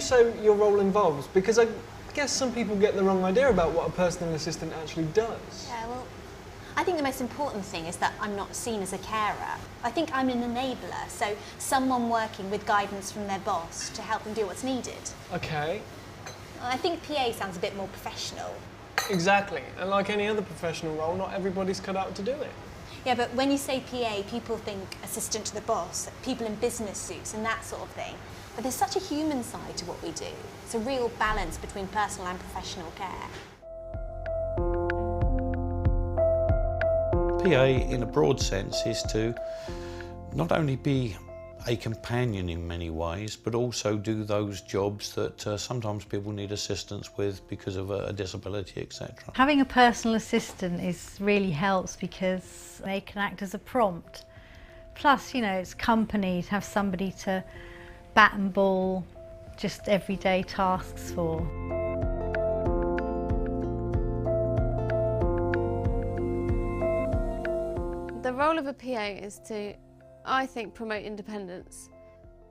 say your role involves? Because I guess some people get the wrong idea about what a personal assistant actually does. Yeah, well, I think the most important thing is that I'm not seen as a carer. I think I'm an enabler, so someone working with guidance from their boss to help them do what's needed. Okay. I think PA sounds a bit more professional. Exactly, and like any other professional role, not everybody's cut out to do it. Yeah, but when you say PA, people think assistant to the boss, people in business suits and that sort of thing. But there's such a human side to what we do. It's a real balance between personal and professional care. PA, in a broad sense, is to not only be a companion in many ways, but also do those jobs that sometimes people need assistance with because of a disability, etc. Having a personal assistant really helps because they can act as a prompt. Plus, you know, it's company to have somebody to bat and ball just everyday tasks for. The role of a PA is to, I think, promote independence,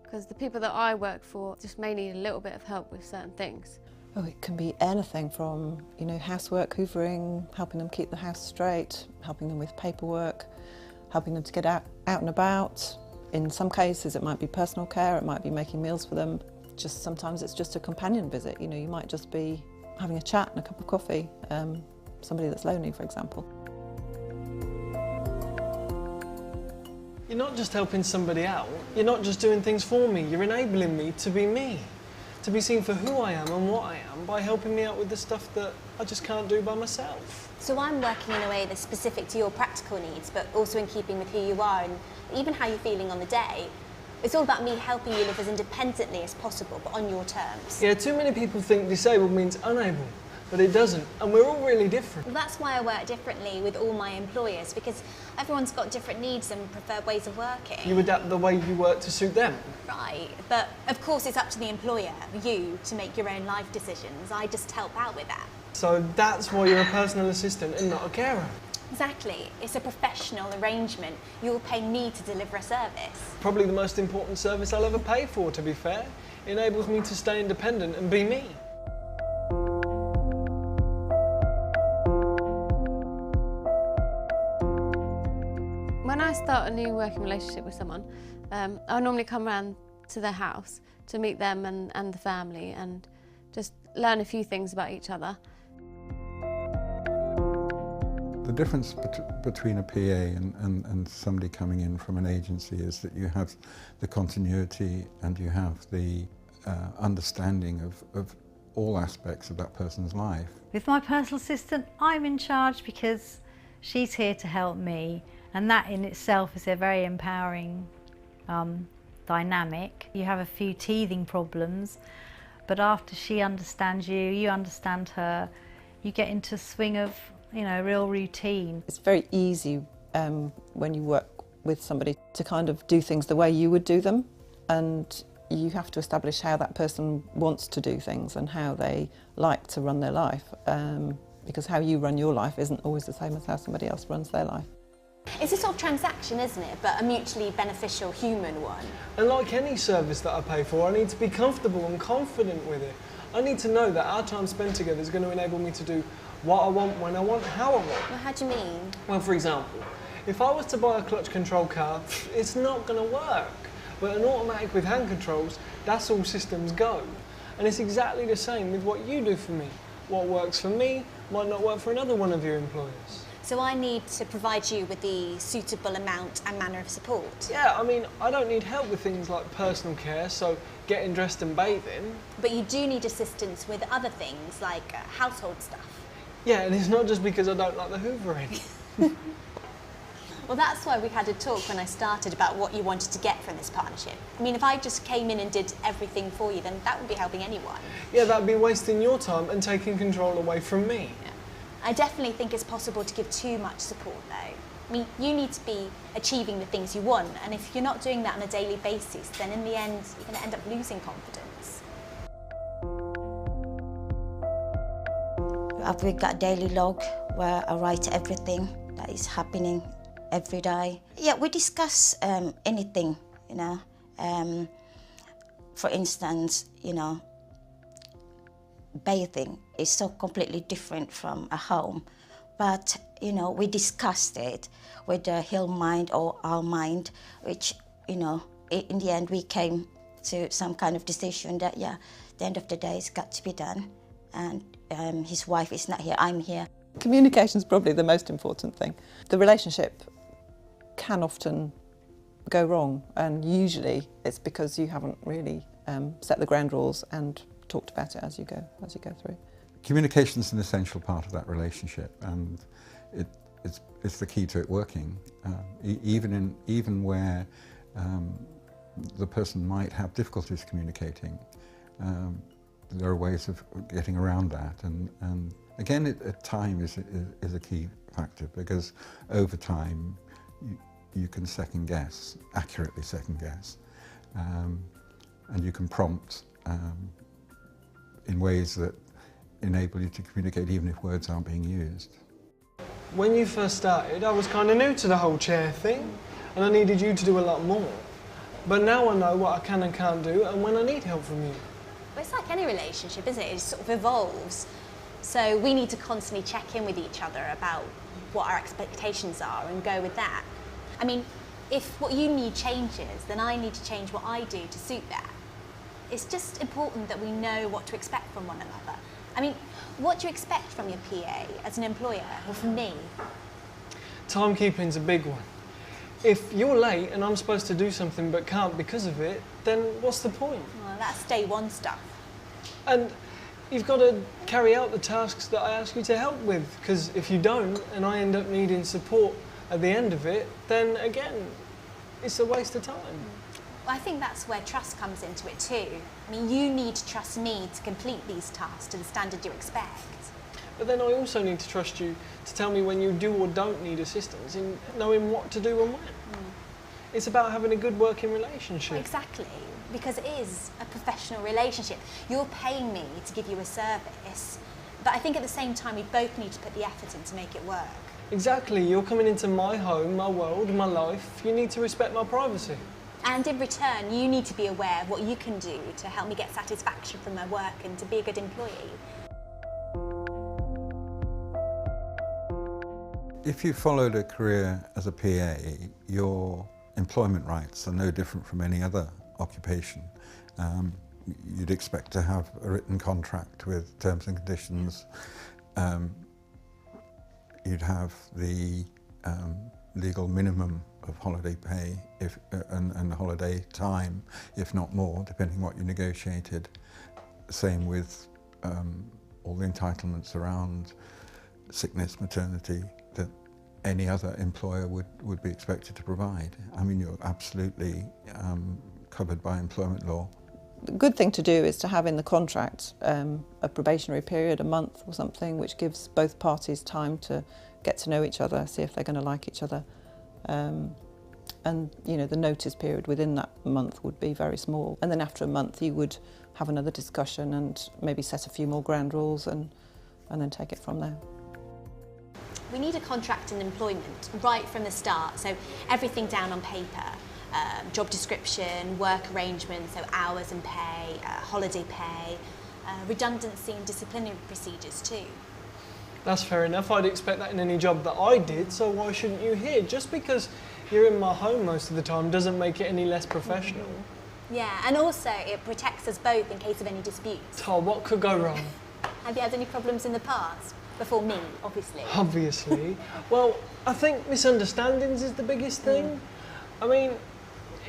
because the people that I work for just may need a little bit of help with certain things. Oh, it can be anything from, you know, housework, hoovering, helping them keep the house straight, helping them with paperwork, helping them to get out and about. In some cases it might be personal care, it might be making meals for them. Just sometimes it's just a companion visit, you know, you might just be having a chat and a cup of coffee, somebody that's lonely, for example. You're not just helping somebody out, you're not just doing things for me, you're enabling me to be me. To be seen for who I am and what I am by helping me out with the stuff that I just can't do by myself. So I'm working in a way that's specific to your practical needs, but also in keeping with who you are and even how you're feeling on the day. It's all about me helping you live as independently as possible, but on your terms. Yeah, too many people think disabled means unable, but it doesn't, and we're all really different. Well, that's why I work differently with all my employers, because everyone's got different needs and preferred ways of working. You adapt the way you work to suit them. Right, but of course it's up to the employer, you, to make your own life decisions. I just help out with that. So that's why you're a personal assistant and not a carer. Exactly. It's a professional arrangement. You'll pay me to deliver a service. Probably the most important service I'll ever pay for, to be fair. It enables me to stay independent and be me. When I start a new working relationship with someone, I'll normally come round to their house to meet them and the family and just learn a few things about each other. The difference between a PA and somebody coming in from an agency is that you have the continuity and you have the understanding of all aspects of that person's life. With my personal assistant, I'm in charge because she's here to help me, and that in itself is a very empowering dynamic. You have a few teething problems, but after she understands you, you understand her, you get into a swing of, you know, real routine. It's very easy when you work with somebody to kind of do things the way you would do them, and you have to establish how that person wants to do things and how they like to run their life, because how you run your life isn't always the same as how somebody else runs their life. It's a sort of transaction, isn't it? But a mutually beneficial human one. And like any service that I pay for, I need to be comfortable and confident with it. I need to know that our time spent together is going to enable me to do what I want, when I want, how I want. Well, how do you mean? Well, for example, if I was to buy a clutch control car, it's not going to work. But an automatic with hand controls, that's all systems go. And it's exactly the same with what you do for me. What works for me might not work for another one of your employers. So I need to provide you with the suitable amount and manner of support. Yeah, I mean, I don't need help with things like personal care, so getting dressed and bathing. But you do need assistance with other things, like household stuff. Yeah, and it's not just because I don't like the hoovering. Well, that's why we had a talk when I started about what you wanted to get from this partnership. I mean, if I just came in and did everything for you, then that would be helping anyone. Yeah, that'd be wasting your time and taking control away from me. Yeah. I definitely think it's possible to give too much support, though. I mean, you need to be achieving the things you want, and if you're not doing that on a daily basis, then in the end, you're going to end up losing confidence. I've got a daily log where I write everything that is happening every day. Yeah, we discuss anything, you know. For instance, you know, bathing is so completely different from a home. But, you know, we discussed it, whether he'll mind or I'll mind, which, you know, in the end we came to some kind of decision that, yeah, at the end of the day it's got to be done. And his wife is not here, I'm here. Communication is probably the most important thing. The relationship can often go wrong, and usually it's because you haven't really set the ground rules and talked about it as you go through. Communication is an essential part of that relationship, and it's the key to it working. Even where the person might have difficulties communicating, there are ways of getting around that, and again, time is a key factor, because over time you can accurately second guess, and you can prompt in ways that enable you to communicate even if words aren't being used. When you first started, I was kind of new to the whole chair thing, and I needed you to do a lot more. But now I know what I can and can't do, and when I need help from you. Well, it's like any relationship, isn't it? It sort of evolves. So we need to constantly check in with each other about what our expectations are and go with that. I mean, if what you need changes, then I need to change what I do to suit that. It's just important that we know what to expect from one another. I mean, what do you expect from your PA as an employer, or from me? Timekeeping's a big one. If you're late and I'm supposed to do something but can't because of it, then what's the point? Well, that's day one stuff. And you've got to carry out the tasks that I ask you to help with, because if you don't and I end up needing support at the end of it, then again, it's a waste of time. Well, I think that's where trust comes into it too. I mean, you need to trust me to complete these tasks to the standard you expect. But then I also need to trust you to tell me when you do or don't need assistance in knowing what to do and when. It's about having a good working relationship. Well, exactly, because it is a professional relationship. You're paying me to give you a service, but I think at the same time we both need to put the effort in to make it work. Exactly, you're coming into my home, my world, my life. You need to respect my privacy. And in return, you need to be aware of what you can do to help me get satisfaction from my work and to be a good employee. If you followed a career as a PA, your employment rights are no different from any other occupation. You'd expect to have a written contract with terms and conditions. You'd have the legal minimum of holiday pay and holiday time, if not more, depending what you negotiated. Same with all the entitlements around sickness, maternity, that any other employer would be expected to provide. I mean, you're absolutely covered by employment law. The good thing to do is to have in the contract a probationary period, a month or something, which gives both parties time to get to know each other, see if they're going to like each other. And you know, the notice period within that month would be very small. And then after a month you would have another discussion and maybe set a few more ground rules and then take it from there. We need a contract in employment right from the start, so everything down on paper. Job description, work arrangements, so hours and pay, holiday pay, redundancy and disciplinary procedures too. That's fair enough. I'd expect that in any job that I did, so why shouldn't you here? Just because you're in my home most of the time doesn't make it any less professional. Yeah, and also it protects us both in case of any disputes. Oh, what could go wrong? Have you had any problems in the past? Before me, obviously. Obviously. Well, I think misunderstandings is the biggest thing. I mean,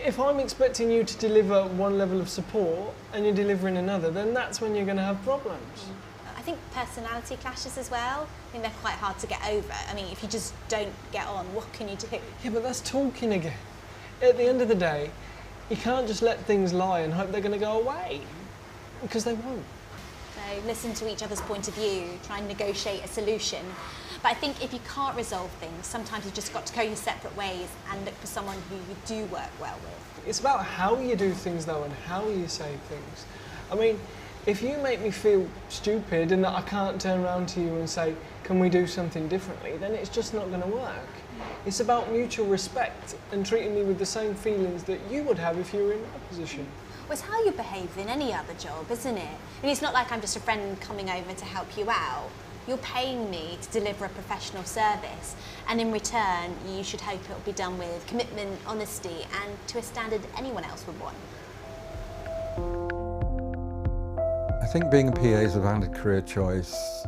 if I'm expecting you to deliver one level of support and you're delivering another, then that's when you're going to have problems. I think personality clashes as well. I think they're quite hard to get over. I mean, if you just don't get on, what can you do? Yeah, but that's talking again. At the end of the day, you can't just let things lie and hope they're going to go away, because they won't. So listen to each other's point of view, try and negotiate a solution. But I think if you can't resolve things, sometimes you've just got to go your separate ways and look for someone who you do work well with. It's about how you do things though and how you say things. I mean, if you make me feel stupid and that I can't turn around to you and say, can we do something differently, then it's just not going to work. It's about mutual respect and treating me with the same feelings that you would have if you were in my position. Well, it's how you behave in any other job, isn't it? I mean, it's not like I'm just a friend coming over to help you out. You're paying me to deliver a professional service, and in return, you should hope it'll be done with commitment, honesty, and to a standard anyone else would want. I think being a PA is a valid career choice,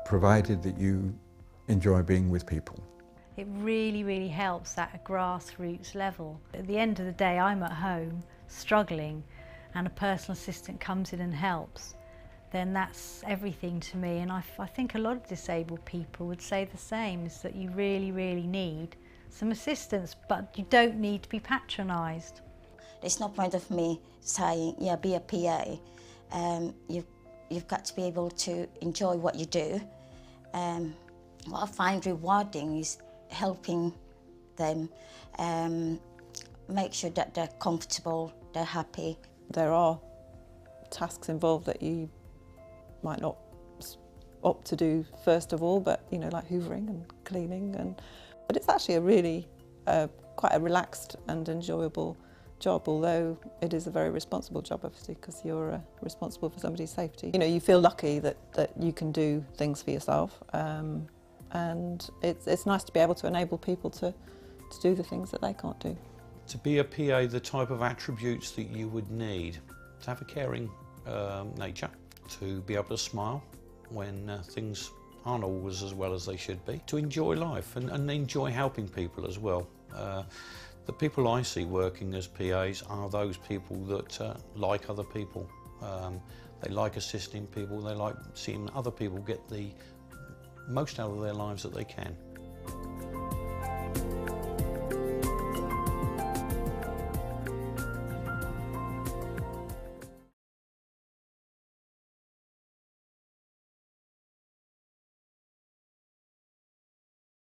provided that you enjoy being with people. It really, really helps at a grassroots level. At the end of the day, I'm at home struggling and a personal assistant comes in and helps, then that's everything to me. And I think a lot of disabled people would say the same, is that you really, really need some assistance, but you don't need to be patronised. There's no point of me saying, yeah, be a PA. You've got to be able to enjoy what you do. What I find rewarding is helping them make sure that they're comfortable, they're happy. There are tasks involved that you might not opt to do first of all, but you know, like hoovering and cleaning, but it's actually a really quite a relaxed and enjoyable job, although it is a very responsible job, obviously, because you're responsible for somebody's safety. You know, you feel lucky that you can do things for yourself, and it's nice to be able to enable people to do the things that they can't do. To be a PA, the type of attributes that you would need: to have a caring nature, to be able to smile when things aren't always as well as they should be, to enjoy life and enjoy helping people as well. The people I see working as PAs are those people that like other people. They like assisting people, they like seeing other people get the most out of their lives that they can.